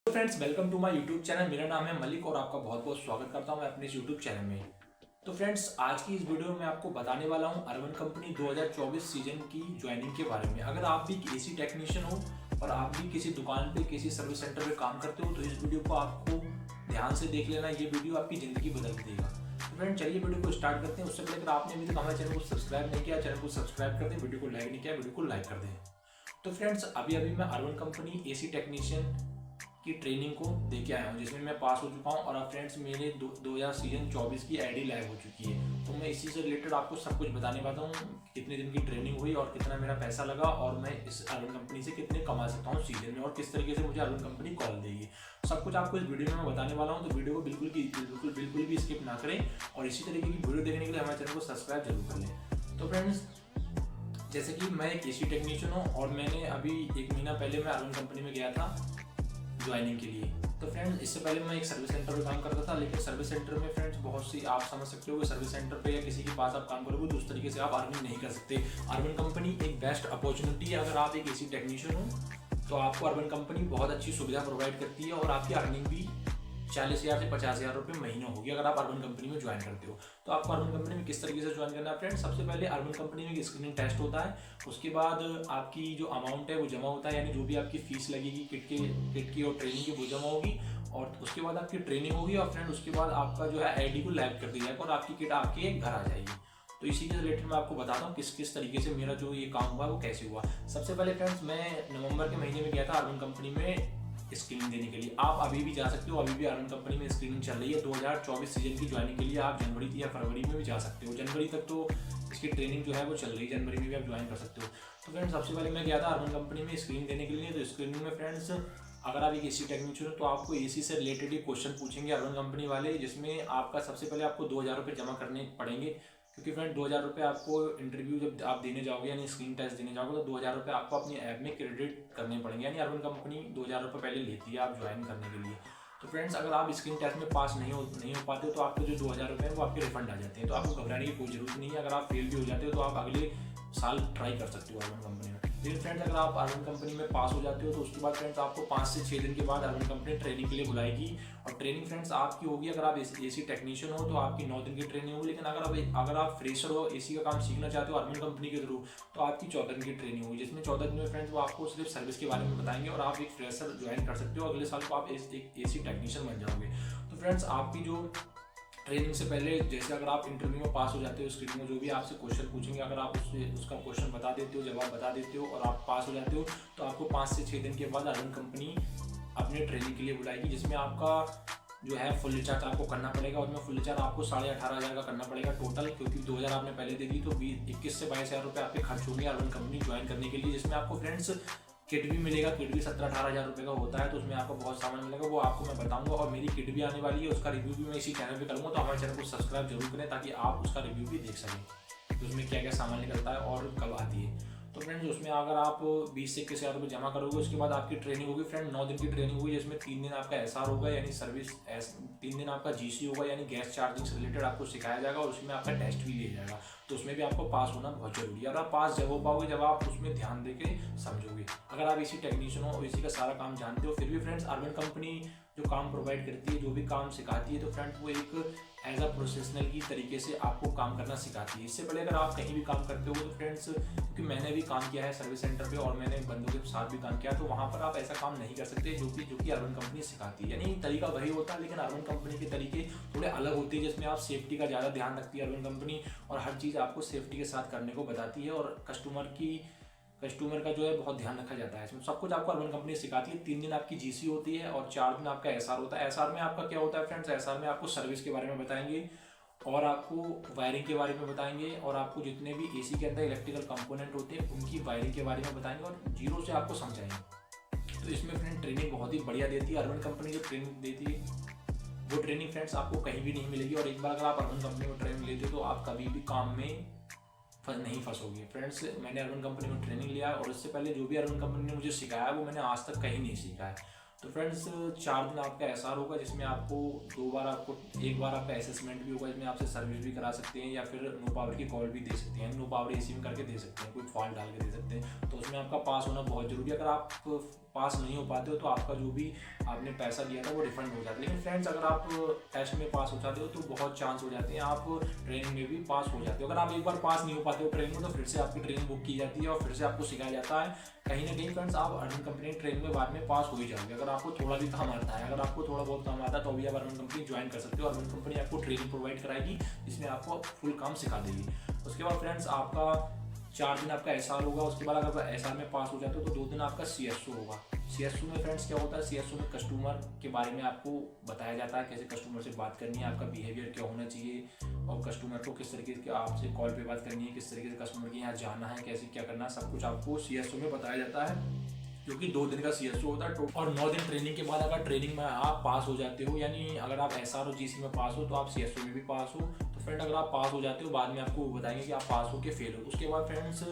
Friends, welcome to my YouTube channel. मेरा नाम है मलिक और आपका बहुत बहुत स्वागत करता हूं मैं अपने इस यूट्यूब चैनल में। तो फ्रेंड्स, आज की इस वीडियो में आपको बताने वाला हूं अर्बन कंपनी 2024 सीजन की ज्वाइनिंग के बारे में। अगर आप भी एसी टेक्नीशियन हो और आप भी किसी दुकान पे किसी सर्विस सेंटर पे काम करते हो तो इस वीडियो को आपको ध्यान से देख लेना। ये वीडियो आपकी ज़िंदगी बदल देगा। तो फ्रेंड, चलिए वीडियो को स्टार्ट करते हैं। उससे पहले अगर आपने अभी तक हमारे चैनल को सब्सक्राइब नहीं किया, चैनल को सब्सक्राइब कर दें। वीडियो को लाइक नहीं किया, वीडियो को लाइक कर दें। तो फ्रेंड्स, अभी मैं अर्बन कंपनी एसी टेक्नीशियन की ट्रेनिंग को देके आया हूँ, जिसमें मैं पास हो चुका हूँ। और अब फ्रेंड्स, मेरे 2000 सीजन 24 की आईडी लाइव हो चुकी है। तो मैं इसी से रिलेटेड आपको सब कुछ बताने वाला हूँ, कितने दिन की ट्रेनिंग हुई और कितना मेरा पैसा लगा और मैं इस अर्बन कंपनी से कितने कमा सकता हूँ सीजन में और किस तरीके से मुझे अर्बन कंपनी कॉल देगी। सब कुछ आपको इस वीडियो में मैं बताने वाला हूँ। तो वीडियो को बिल्कुल भी स्किप ना करें और इसी तरीके की वीडियो देखने के लिए हमारे चैनल को सब्सक्राइब जरूर कर लें। तो फ्रेंड्स, जैसे कि मैं एक एसी टेक्नीशियन हूँ और मैंने अभी 1 महीना पहले मैं अर्बन कंपनी में गया था ज्वाइनिंग के लिए। तो फ्रेंड्स, इससे पहले मैं एक सर्विस सेंटर पे काम करता था, लेकिन सर्विस सेंटर में फ्रेंड्स बहुत सी आप समझ सकते हो कि सर्विस सेंटर पे या किसी के पास आप काम करोगे तो उस तरीके से आप अर्निंग नहीं कर सकते। अर्बन कंपनी एक बेस्ट अपॉर्चुनिटी है। अगर आप एक एसी टेक्नीशियन हो तो आपको अर्बन कंपनी बहुत अच्छी सुविधा प्रोवाइड करती है और आपकी अर्निंग भी 40,000 से 50,000 रुपये महीने होगी अगर आप अर्बन कंपनी में ज्वाइन करते हो। तो आपको अर्बन कंपनी में किस तरीके से ज्वाइन करना है फ्रेंड्स, सबसे पहले अर्बन कंपनी में एक स्क्रीनिंग टेस्ट होता है। उसके बाद आपकी जो अमाउंट है वो जमा होता है, यानी जो भी आपकी फीस लगेगी किट की और ट्रेनिंग की वो जमा होगी। और उसके बाद आपकी ट्रेनिंग होगी और फ्रेंड उसके बाद आपका जो है आईडी को लैब कर दिया जाएगा और आपकी किट आपके घर आ जाएगी। तो इसी के रिलेटेड मैं आपको बताता हूँ किस तरीके से मेरा जो ये काम हुआ वो कैसे हुआ। सबसे पहले फ्रेंड्स, मैं नवंबर के महीने में गया था अर्बन कंपनी में स्क्रीनिंग देने के लिए। आप अभी भी जा सकते हो, अभी भी अर्बन कंपनी में स्क्रीनिंग चल रही है। 2024 सीजन की ज्वाइनिंग के लिए आप जनवरी या फरवरी में भी जा सकते हो। जनवरी तक तो इसकी ट्रेनिंग जो है वो चल रही है, जनवरी में भी आप ज्वाइन कर सकते हो। तो फ्रेंड्स, सबसे पहले मैं गया था अर्बन कंपनी में स्क्रीनिंग देने के लिए। तो स्क्रीनिंग में फ्रेंड्स, अगर आप एक एसी टेक्नीशियन हो तो आपको एसी से रिलेटेड ही क्वेश्चन पूछेंगे अर्बन कंपनी वाले, जिसमें आपका सबसे पहले आपको 2,000 रुपये जमा करने पड़ेंगे। क्योंकि फ्रेंड 2,000 रुपये आपको इंटरव्यू जब आप देने जाओगे यानी स्क्रीन टेस्ट देने जाओगे तो 2,000 रुपये आपको अपनी ऐप में क्रेडिट करने पड़ेंगे। यानी अर्बन कंपनी 2,000 रुपये पहले लेती है आप ज्वाइन करने के लिए। तो फ्रेंड्स, अगर आप स्क्रीन टेस्ट में पास नहीं हो पाते तो आपके जो 2,000 रुपये हैं वो आपके रिफंड आ जाते हैं। तो आपको घबराने की कोई जरूरत नहीं है। अगर आप फेल भी हो जाते हो तो आप अगले साल ट्राई कर सकते हो अर्बन कंपनी में। लेकिन फ्रेंड्स, अगर आप अर्बन कंपनी में पास हो जाते हो तो उसके बाद फ्रेंड्स आपको 5 से 6 दिन के बाद अर्बन कंपनी ट्रेनिंग के लिए बुलाएगी। और ट्रेनिंग फ्रेंड्स आपकी होगी, अगर आप एसी टेक्नीशियन हो तो आपकी 9 दिन की ट्रेनिंग होगी। लेकिन अगर आप फ्रेशर हो, एसी का काम सीखना चाहते हो अर्बन कंपनी के थ्रू, तो आपकी 14 दिन की ट्रेनिंग होगी, जिसमें 14 दिन में फ्रेंड्स वो आपको सिर्फ सर्विस के बारे में बताएंगे और आप एक फ्रेशर ज्वाइन कर सकते हो। अगले साल को आप एक एसी टेक्नीशियन बन जाओगे। तो फ्रेंड्स, आपकी जो ट्रेनिंग से पहले जैसे अगर आप इंटरव्यू में पास हो जाते हो, स्क्रीनिंग में जो भी आपसे क्वेश्चन पूछेंगे अगर आप उसका क्वेश्चन बता देते हो, जवाब बता देते हो और आप पास हो जाते हो तो आपको 5 से 6 दिन के बाद अर्बन कंपनी अपने ट्रेनिंग के लिए बुलाएगी, जिसमें आपका जो है फुल रिचार्ज आपको करना पड़ेगा। और फुल रिचार्ज आपको 18,500 का करना पड़ेगा टोटल, क्योंकि 2,000 आपने पहले दे दी तो 21 से 22,000 रुपये आपके खर्च होंगे अर्बन कंपनी ज्वाइन करने के लिए। जिसमें आपको फ्रेंड्स किट भी मिलेगा। किट भी 17-18 रुपये का होता है, तो उसमें आपको बहुत सामान मिलेगा, वो आपको मैं बताऊंगा। और मेरी किट भी आने वाली है, उसका रिव्यू भी मैं इसी चैनल पे करूँगा। तो हमारे चैनल को सब्सक्राइब जरूर करें ताकि आप उसका रिव्यू भी देख सकें तो उसमें क्या क्या सामान निकलता है और कब आती है। तो फ्रेंड्स, उसमें अगर आप 20 से 21,000 रुपये जमा करोगे उसके बाद आपकी ट्रेनिंग होगी। फ्रेंड 9 दिन की ट्रेनिंग होगी, जिसमें 3 दिन आपका SR होगा यानी सर्विस 3 दिन आपका GC होगा यानी गैस चार्जिंग से रिलेटेड आपको सिखाया जाएगा और उसमें आपका टेस्ट भी लिया जाएगा। तो उसमें भी आपको पास होना बहुत जरूरी है। और आप पास जब हो पाओगे जब आप उसमें ध्यान दे के समझोगे। अगर आप इसी टेक्नीशियन हो और इसी का सारा काम जानते हो, फिर भी फ्रेंड्स अर्बन कंपनी जो काम प्रोवाइड करती है, जो भी काम सिखाती है, तो फ्रेंड्स वो एक एज अ प्रोफेशनल की तरीके से आपको काम करना सिखाती है। इससे पहले अगर आप कहीं भी काम करते हो तो फ्रेंड्स, क्योंकि मैंने भी काम किया है सर्विस सेंटर पे और मैंने बंदों के साथ भी काम किया, तो वहाँ पर आप ऐसा काम नहीं कर सकते जो कि अर्बन कंपनी सिखाती है। यानी तरीका वही होता है, लेकिन अर्बन कंपनी के तरीके थोड़े अलग होते हैं, जिसमें आप सेफ्टी का ज़्यादा ध्यान रखती है अर्बन कंपनी और हर चीज़ आपको सेफ्टी के साथ करने को बताती है और कस्टमर का जो है बहुत ध्यान रखा जाता है। इसमें सब कुछ आपको अर्बन कंपनी सिखाती है। 3 दिन आपकी GC होती है और 4 दिन आपका SR होता है। SR में आपका क्या होता है फ्रेंड्स, SR में आपको सर्विस के बारे में बताएंगे और आपको वायरिंग के बारे में बताएंगे और आपको जितने भी एसी के अंदर इलेक्ट्रिकल कंपोनेंट होते हैं उनकी वायरिंग के बारे में बताएंगे और जीरो से आपको समझाएंगे। तो इसमें फ्रेंड ट्रेनिंग बहुत ही बढ़िया देती है अर्बन कंपनी। जो ट्रेनिंग देती है वो ट्रेनिंग फ्रेंड्स आपको कहीं भी नहीं मिलेगी। और एक बार अगर आप अर्बन कंपनी में ट्रेनिंग लेते हो तो आप कभी भी काम में नहीं फंसोगे। फ्रेंड्स, मैंने अर्बन कंपनी में ट्रेनिंग लिया और इससे पहले जो भी अर्बन कंपनी ने मुझे सिखाया वो मैंने आज तक कहीं नहीं सीखा है। तो फ्रेंड्स, 4 दिन आपका SR होगा, जिसमें आपको 2 बार एक बार आपका असेसमेंट भी होगा, जिसमें आपसे सर्विस भी करा सकते हैं या फिर नो पावर की कॉल भी दे सकते हैं, नो पावर AC में करके दे सकते हैं, कोई फॉल्ट डाल के दे सकते हैं। तो उसमें आपका पास होना बहुत जरूरी है। अगर आप पास नहीं हो पाते हो तो आपका जो भी आपने पैसा दिया था वो रिफंड हो जाता है। लेकिन फ्रेंड्स अगर आप टेस्ट में पास हो जाते हो तो बहुत चांस हो जाते हैं आप ट्रेनिंग में भी पास हो जाते हो। अगर आप एक बार पास नहीं हो पाते हो ट्रेनिंग में तो फिर से आपकी ट्रेनिंग बुक की जाती है और फिर से आपको सिखाया जाता है। कहीं ना कहीं फ्रेंड्स आप अर्बन कंपनी ट्रेनिंग में बाद में पास हो ही जाओगे अगर आपको थोड़ा भी काम आता है। अगर आपको थोड़ा बहुत काम आता है तो भी आप अर्बन कंपनी ज्वाइन कर सकते हो। अर्बन कंपनी आपको ट्रेनिंग प्रोवाइड कराएगी जिसमें आपको फुल काम सिखा देगी। उसके बाद फ्रेंड्स आपका 4 दिन आपका SR होगा। उसके बाद अगर SR में पास हो जाते हो तो 2 दिन आपका CSO होगा। CSO में फ्रेंड्स क्या होता है, CSO में कस्टमर के बारे में आपको बताया जाता है कैसे कस्टमर से बात करनी है, आपका बिहेवियर क्या होना चाहिए और कस्टमर को किस तरीके से आपसे कॉल पे बात करनी है, किस तरीके से कस्टमर के यहाँ जाना है, कैसे क्या करना है, सब कुछ आपको CSO में बताया जाता है जो कि 2 दिन का CSO होता है। और 9 दिन ट्रेनिंग के बाद अगर ट्रेनिंग में आप पास हो जाते हो, यानी अगर आप SR और GC में पास हो तो आप CSO में भी पास हो। तो फ्रेंड अगर आप पास हो जाते हो बाद में आपको बताएंगे कि आप पास हो के फेल हो। उसके बाद फ्रेंड्स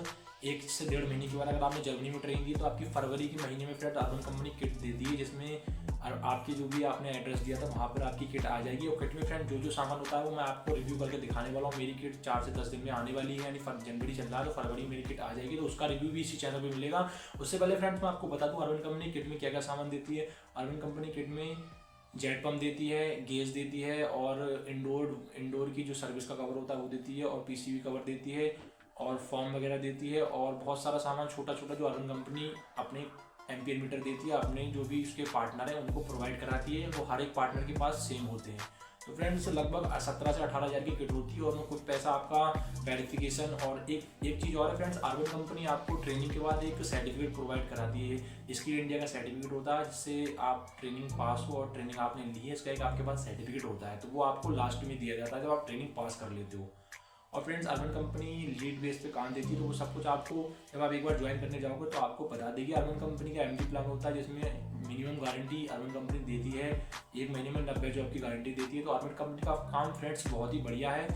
1 से 1.5 महीने के बाद अगर आपने जर्मनी में ट्रेनिंग दी तो आपकी फरवरी के महीने में फ्रेंड अर्बन कंपनी किट देती है जिसमें आपकी जो भी आपने एड्रेस दिया था वहाँ पर आपकी किट आ जाएगी। और किट में फ्रेंड जो सामान होता है वो मैं आपको रिव्यू करके दिखाने वाला हूँ। मेरी किट 4 से 10 दिन में आने वाली है, यानी जनवरी चल रहा है तो फरवरी मेरी किट आ जाएगी, तो उसका रिव्यू भी इसी चैनल पर मिलेगा। उससे पहले फ्रेंड्स मैं आपको बता दूँ अर्बन कंपनी किट में क्या क्या सामान देती है। अर्बन कंपनी किट में जेट पम्प देती है, गेज देती है और इंडोर की जो सर्विस का कवर होता है वो देती है और PCB कवर देती है और फॉर्म वगैरह देती है और बहुत सारा सामान छोटा छोटा जो अर्बन कंपनी अपने एम्पियर मीटर देती है अपने जो भी उसके पार्टनर हैं उनको प्रोवाइड कराती है। वो हर एक पार्टनर के पास सेम होते हैं। तो फ्रेंड्स लगभग 17 से 18 हज़ार की किट होती है और वो कुछ पैसा आपका वेरिफिकेशन और एक चीज़ और है फ्रेंड्स, अर्बन कंपनी आपको ट्रेनिंग के बाद एक सर्टिफिकेट प्रोवाइड कराती है। स्किल इंडिया का सर्टिफिकेट होता है जिससे आप ट्रेनिंग पास हो और ट्रेनिंग आपने ली है इसका एक आपके पास सर्टिफिकेट होता है, तो वो आपको लास्ट में दिया जाता है जब आप ट्रेनिंग पास कर लेते हो। और friends urban company lead base पे काम देती है तो वो सब कुछ आपको जब आप एक बार ज्वाइन करने जाओगे तो आपको बता देगी। अर्बन कंपनी का MD प्लान होता है जिसमें मिनिमम गारंटी अर्बन कंपनी देती है 1 महीने में 90 जॉब की गारंटी देती है। तो अर्बन कंपनी का काम फ्रेंड्स बहुत ही बढ़िया है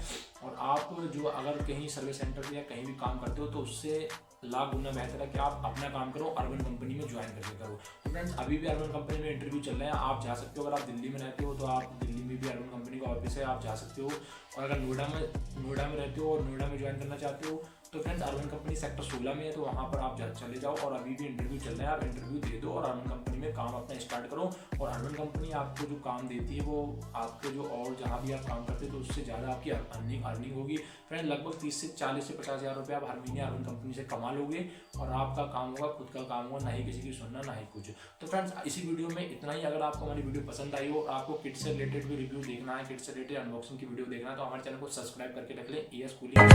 और आप जो अगर कहीं सर्विस सेंटर या कहीं भी काम करते हो तो उससे लाख गुना बेहतर है कि आप अपना काम करो अर्बन कंपनी में ज्वाइन करके करो। तो फ्रेंड्स अभी भी अर्बन कंपनी में इंटरव्यू चल रहे हैं, आप जा सकते हो। अगर आप दिल्ली में रहते हो तो आप दिल्ली में भी अर्बन कंपनी का ऑफिस है, आप जा सकते हो। और अगर नोएडा में रहते हो और नोएडा में ज्वाइन करना चाहते हो तो फ्रेंड्स अर्बन कंपनी सेक्टर 16 में है, तो वहाँ पर आप चले जाओ और अभी भी इंटरव्यू चल रहा है, आप इंटरव्यू दे दो और अर्बन कंपनी में काम अपना स्टार्ट करो। और अर्बन कंपनी आपको जो काम देती है वो आपके जो और जहाँ भी आप काम करते हो तो उससे ज़्यादा आपकी अर्निंग होगी। फ्रेंड लगभग 30 से 40 से 50 हज़ार रुपये आप हर महीने अर्बन कंपनी से कमा लोगे और आपका काम होगा खुद का काम होगा, ना ही किसी की सुनना ना ही कुछ। तो फ्रेंड्स इसी वीडियो में इतना ही। अगर आपको हमारी वीडियो पसंद आई हो, आपको किट से रिलेटेड भी रिव्यू देखना है, किट से रिलेटेड अनबॉक्सिंग की वीडियो देखना है तो हमारे चैनल को सब्सक्राइब करके रख लें। ES cooling.